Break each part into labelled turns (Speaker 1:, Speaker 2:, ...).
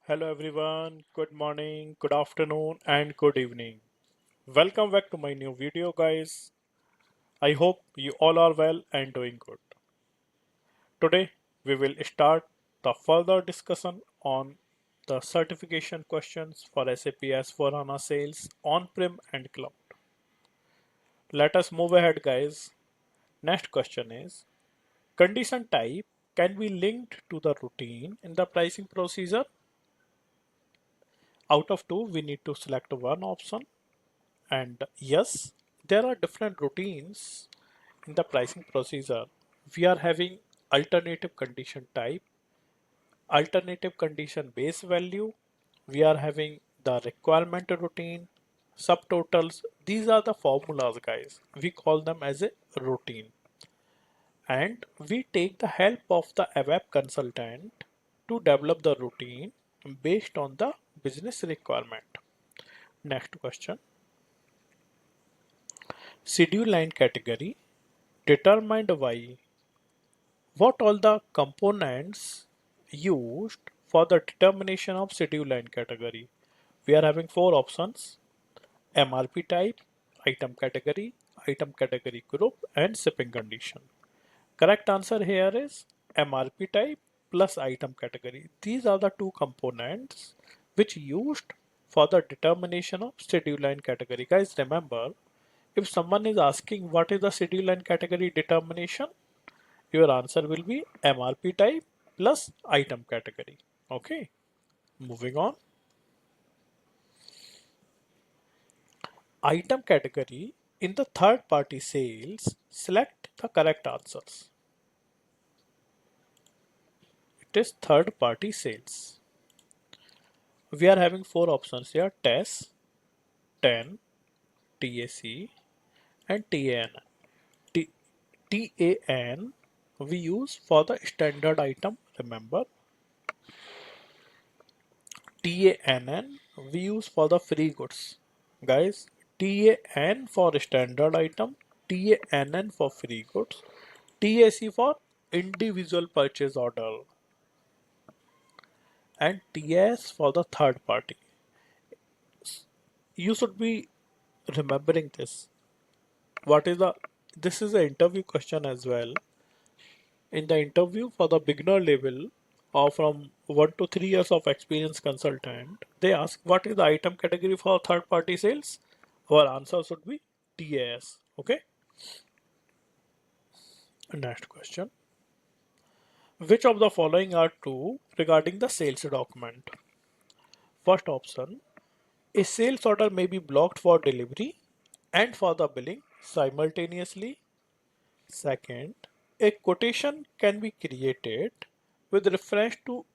Speaker 1: Hello everyone, good morning, good afternoon, and good evening. Welcome back to my new video, guys. I hope you all are well and doing good. Today, we will start the further discussion on the certification questions for SAP S/4HANA Sales on-prem and cloud. Let us move ahead, guys. Next question is condition type can be linked to the routine in the pricing procedure. Out of two, we need to select one option. And yes, there are different routines in the pricing procedure. We are having alternative condition type, alternative condition base value. We are having the requirement routine, subtotals. These are the formulas, guys. We call them as a routine. And we take the help of the ABAP consultant to develop the routine based on the business requirement. Next question. Schedule line category determined by what all the components used for the determination of schedule line category. We are having four options: MRP type, item category group, and shipping condition. Correct answer here is MRP type plus item category. These are the two components which used for the determination of schedule line category. Guys, remember, if someone is asking what is the schedule line category determination, your answer will be MRP type plus item category. Okay, moving on. Item category in the third party sales, select the correct answers. It is third party sales. We are having four options here: TES, TEN, TAC, and TAN. T- TAN we use for the standard item, remember. TANN we use for the free goods. Guys, TAN for standard item, TANN for free goods, TAC for individual purchase order, and TS for the third party. You should be remembering this. What is the This is an interview question as well. In the interview for the beginner level or from 1 to 3 years of experience consultant, they ask what is the item category for third party sales. Our answer should be TAS. Okay. Next question. Which of the following are true regarding the sales document? First option, a sales order may be blocked for delivery and for the billing simultaneously. Second, a quotation can be created with reference to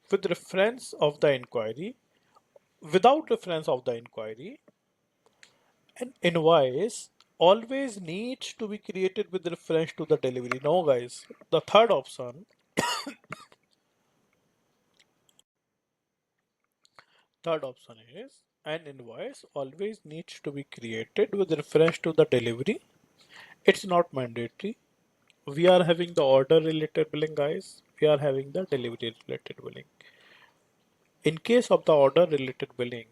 Speaker 1: with reference of the inquiry, without reference of the inquiry. An invoice always needs to be created with reference to the delivery. No, guys. The third option is an invoice always needs to be created with reference to the delivery. It's not mandatory. We are having the order related billing, guys. We are having the delivery related billing. In case of the order related billing,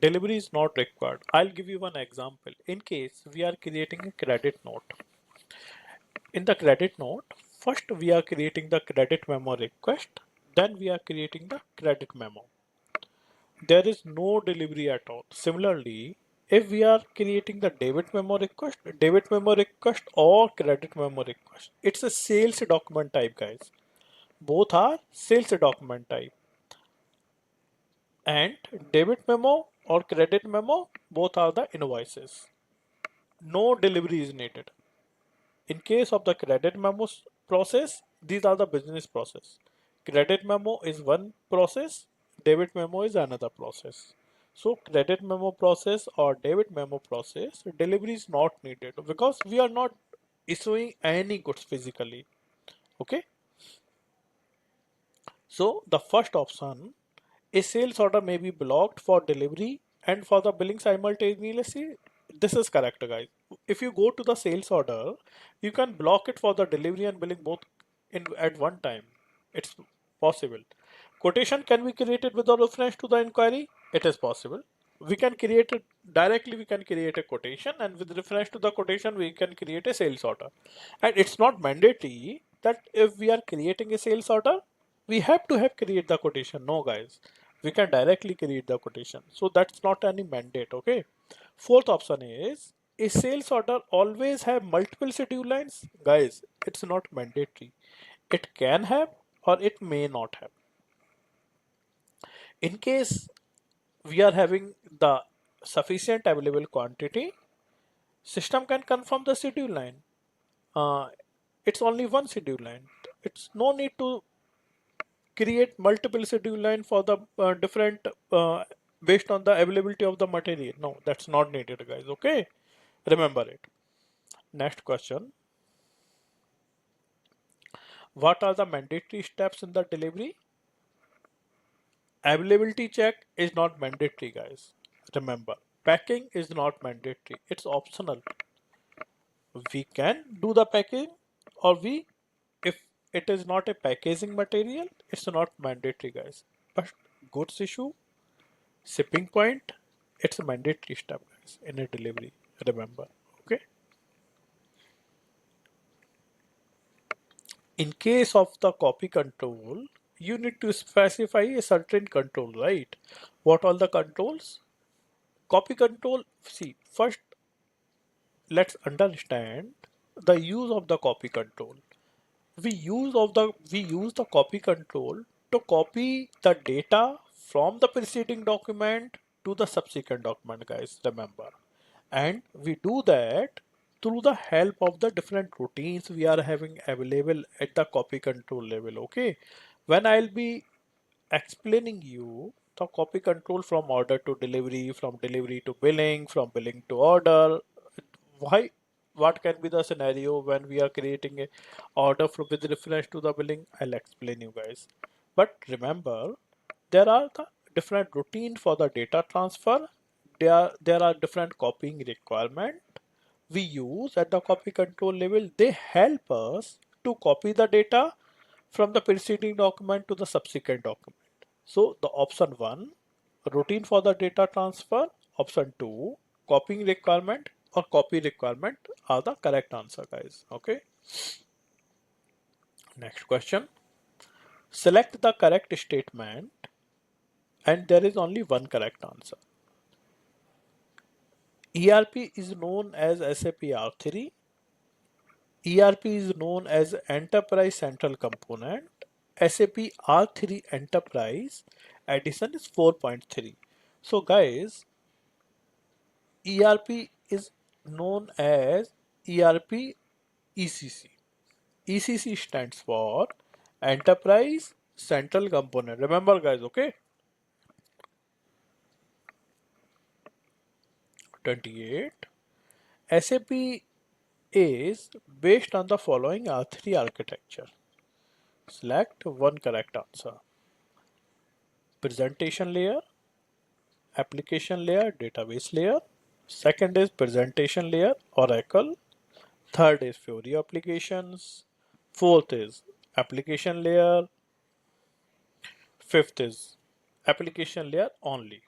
Speaker 1: delivery is not required. I'll give you one example. In case we are creating a credit note. In the credit note, first we are creating the credit memo request, then we are creating the credit memo. There is no delivery at all. Similarly, if we are creating the debit memo request or credit memo request, it's a sales document type, guys. Both are sales document type. And debit memo or credit memo, both are the invoices. No delivery is needed. In case of the credit memo process, these are the business process. Credit memo is one process, debit memo is another process. So credit memo process or debit memo process, delivery is not needed because we are not issuing any goods physically. Okay. So the first option, a sales order may be blocked for delivery and for the billing simultaneously. This is correct, guys. If you go to the sales order, you can block it for the delivery and billing both in at one time. It's possible. Quotation can be created without reference to the inquiry. It is possible. We can create it directly. We can create a quotation, and with reference to the quotation, we can create a sales order. And it's not mandatory that if we are creating a sales order, we have to have create the quotation. No, guys, we can directly create the quotation. So that's not any mandate. Okay. Fourth option is a sales order always have multiple schedule lines. Guys, it's not mandatory. It can have or it may not have. In case we are having the sufficient available quantity, system can confirm the schedule line. Uh, it's only one schedule line. It's no need to create multiple schedule line for the different based on the availability of the material. No, that's not needed, guys. Okay, remember it. Next question: what are the mandatory steps in the delivery? Availability check is not mandatory, guys. Remember, packing is not mandatory. It's optional. We can do the packing, or we, if it is not a packaging material, it's not mandatory, guys. But goods issue, shipping point, it's a mandatory step, guys, in a delivery. Remember, okay? In case of the copy control, you need to specify a certain control, right? What all the controls? Copy control. See, first let's understand the use of the copy control. We use the copy control to copy the data from the preceding document to the subsequent document, guys, remember. And we do that through the help of the different routines we are having available at the copy control level. Okay, when I'll be explaining you the copy control from order to delivery, from delivery to billing, from billing to order, why, what can be the scenario when we are creating a order for, with reference to the billing, I'll explain you guys. But remember, there are the different routine for the data transfer. There are different copying requirement we use at the copy control level. They help us to copy the data from the preceding document to the subsequent document. So the option 1, routine for the data transfer, option 2, copying requirement or copy requirement are the correct answer, guys. Okay. Next question. Select the correct statement, and there is only one correct answer. ERP is known as SAP R3. ERP is known as Enterprise Central Component. SAP R3 Enterprise Edition is 4.3. So guys, ERP is known as ERP ECC. ECC stands for Enterprise Central Component. Remember, guys, okay? 28. SAP is based on the following R3 architecture. Select one correct answer. Presentation layer, application layer, database layer. Second is presentation layer, Oracle. Third is Fiori applications. Fourth is application layer. Fifth is application layer only.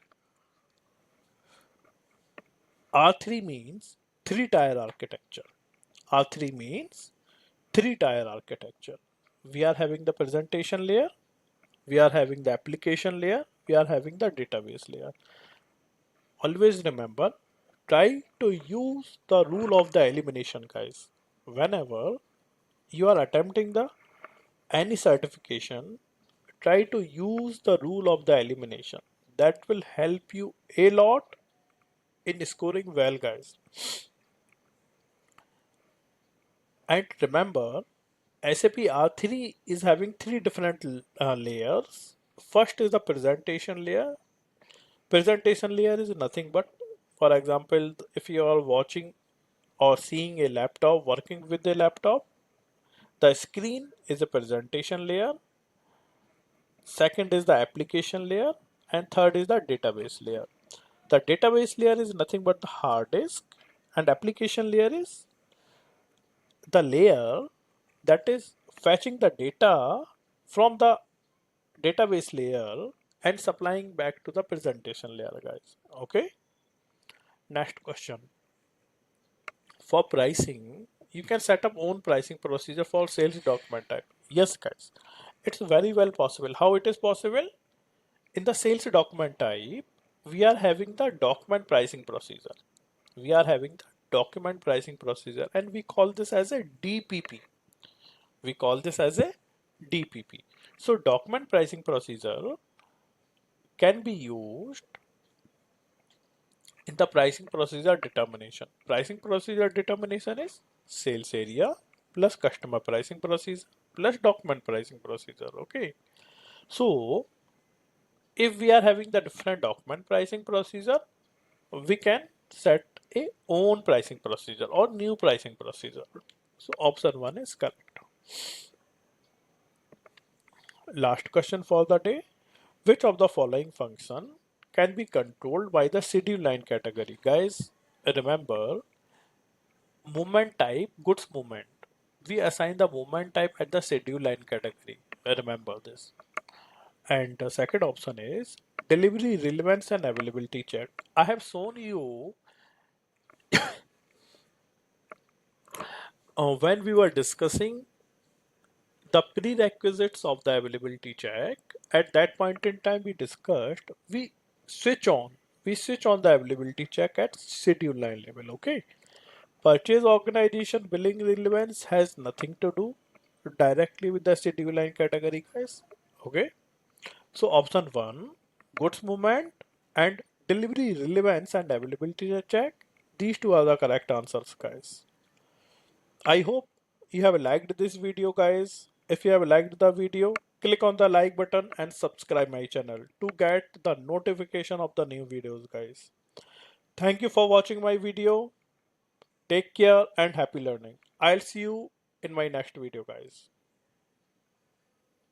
Speaker 1: R3 means three-tier architecture. R3 means three-tier architecture. We are having the presentation layer, we are having the application layer, we are having the database layer. Always remember, try to use the rule of the elimination, guys. Whenever you are attempting the any certification, try to use the rule of the elimination. That will help you a lot in scoring well, guys. And remember, SAP R3 is having three different layers. First is the presentation layer. Presentation layer is nothing but, for example, if you are watching or seeing a laptop, working with a laptop, the screen is a presentation layer. Second is the application layer, and third is the database layer. The database layer is nothing but the hard disk, and application layer is the layer that is fetching the data from the database layer and supplying back to the presentation layer, guys. Okay. Next question. For pricing, you can set up own pricing procedure for sales document type. Yes, guys. It's very well possible. How it is possible? In the sales document type, we are having the document pricing procedure. We are having the document pricing procedure and we call this as a DPP. We call this as a DPP. So document pricing procedure can be used in the pricing procedure determination. Pricing procedure determination is sales area plus customer pricing procedure plus document pricing procedure. Okay. So if we are having the different document pricing procedure, we can set a own pricing procedure or new pricing procedure. So option 1 is correct. Last question for the day. Which of the following function can be controlled by the schedule line category? Guys, remember movement type, goods movement. We assign the movement type at the schedule line category. Remember this. And the second option is delivery relevance and availability check. I have shown you when we were discussing the prerequisites of the availability check. At that point in time, we discussed switch on we switch on the availability check at schedule line level. Okay. Purchase organization billing relevance has nothing to do directly with the schedule line category, guys. Okay. So option 1, goods movement and delivery relevance and availability check. These two are the correct answers, guys. I hope you have liked this video, guys. If you have liked the video, click on the like button and subscribe my channel to get the notification of the new videos, guys. Thank you for watching my video. Take care and happy learning. I'll see you in my next video, guys.